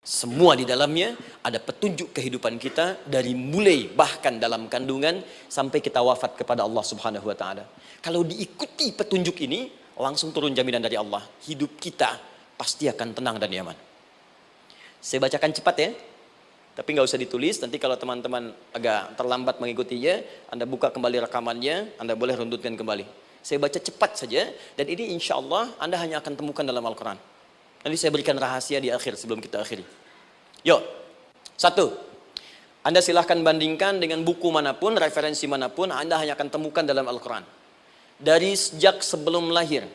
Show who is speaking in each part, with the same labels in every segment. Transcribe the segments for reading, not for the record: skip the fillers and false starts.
Speaker 1: Semua di dalamnya ada petunjuk kehidupan kita dari mulai bahkan dalam kandungan sampai kita wafat kepada Allah Subhanahu wa taala. Kalau diikuti petunjuk ini, langsung turun jaminan dari Allah. Hidup kita pasti akan tenang dan nyaman. Saya bacakan cepat ya. Tapi nggak usah ditulis, nanti kalau teman-teman agak terlambat mengikutinya, Anda buka kembali rekamannya, Anda boleh runtutkan kembali. Saya baca cepat saja, dan ini insya Allah Anda hanya akan temukan dalam Al-Quran. Nanti saya berikan rahasia di akhir sebelum kita akhiri. Yuk, satu, Anda silahkan bandingkan dengan buku manapun, referensi manapun, Anda hanya akan temukan dalam Al-Quran. Dari sejak sebelum lahir,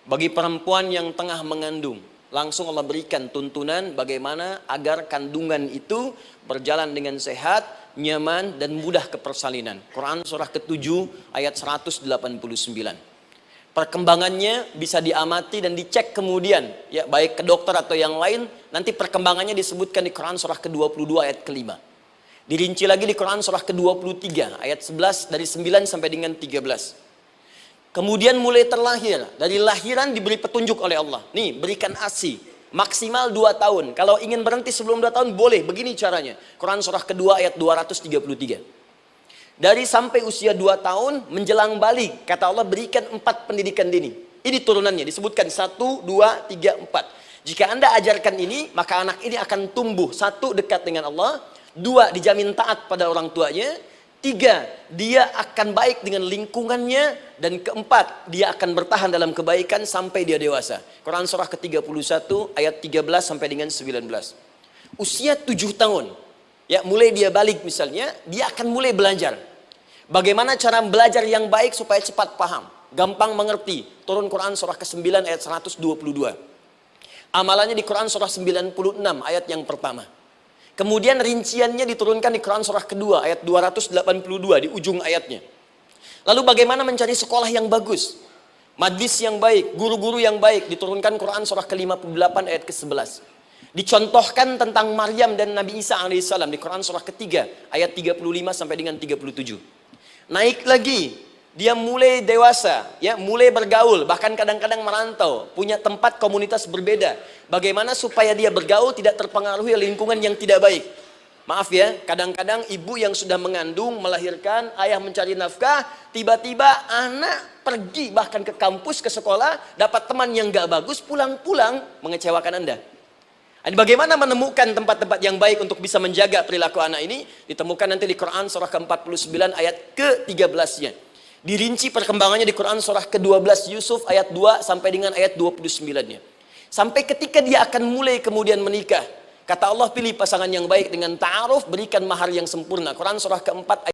Speaker 1: bagi perempuan yang tengah mengandung, langsung Allah berikan tuntunan bagaimana agar kandungan itu berjalan dengan sehat, nyaman, dan mudah ke persalinan. Quran surah ke-7 ayat 189. Perkembangannya bisa diamati dan dicek kemudian, ya baik ke dokter atau yang lain. Nanti perkembangannya disebutkan di Quran surah ke-22 ayat ke-5. Dirinci lagi di Quran surah ke-23 ayat 11 dari 9 sampai dengan 13. Kemudian mulai terlahir, dari lahiran diberi petunjuk oleh Allah. Nih, berikan ASI, maksimal 2 tahun. Kalau ingin berhenti sebelum 2 tahun, boleh. Begini caranya. Quran surah kedua ayat 233. Dari sampai usia 2 tahun, menjelang balik, kata Allah berikan 4 pendidikan dini. Ini turunannya, disebutkan 1, 2, 3, 4. Jika Anda ajarkan ini, maka anak ini akan tumbuh. 1, dekat dengan Allah. 2, dijamin taat pada orang tuanya. 3, dia akan baik dengan lingkungannya. Dan 4, dia akan bertahan dalam kebaikan sampai dia dewasa. Quran surah ke-31 ayat 13 sampai dengan 19. Usia 7 tahun, ya mulai dia balik misalnya, dia akan mulai belajar. Bagaimana cara belajar yang baik supaya cepat paham, gampang mengerti. Turun Quran surah ke-9 ayat 122. Amalannya di Quran surah 96 ayat yang pertama. Kemudian rinciannya diturunkan di Quran surah kedua ayat 282 di ujung ayatnya. Lalu bagaimana mencari sekolah yang bagus, majlis yang baik, guru-guru yang baik, diturunkan Quran surah ke-58 ayat ke-11. Dicontohkan tentang Maryam dan Nabi Isa alaihissalam di Quran surah ketiga ayat 35 sampai dengan 37. Naik lagi, dia mulai dewasa, ya mulai bergaul, bahkan kadang-kadang merantau, punya tempat komunitas berbeda. Bagaimana supaya dia bergaul tidak terpengaruhi lingkungan yang tidak baik. Maaf ya, kadang-kadang ibu yang sudah mengandung, melahirkan, ayah mencari nafkah, tiba-tiba anak pergi bahkan ke kampus, ke sekolah, dapat teman yang gak bagus, pulang-pulang mengecewakan Anda. Bagaimana menemukan tempat-tempat yang baik untuk bisa menjaga perilaku anak ini? Ditemukan nanti di Quran surah ke-49 ayat ke-13-nya. Dirinci perkembangannya di Quran surah ke-12 Yusuf ayat 2 sampai dengan ayat 29-nya. Sampai ketika dia akan mulai kemudian menikah. Kata Allah, pilih pasangan yang baik dengan ta'aruf, berikan mahar yang sempurna. Quran surah ke-4 ayat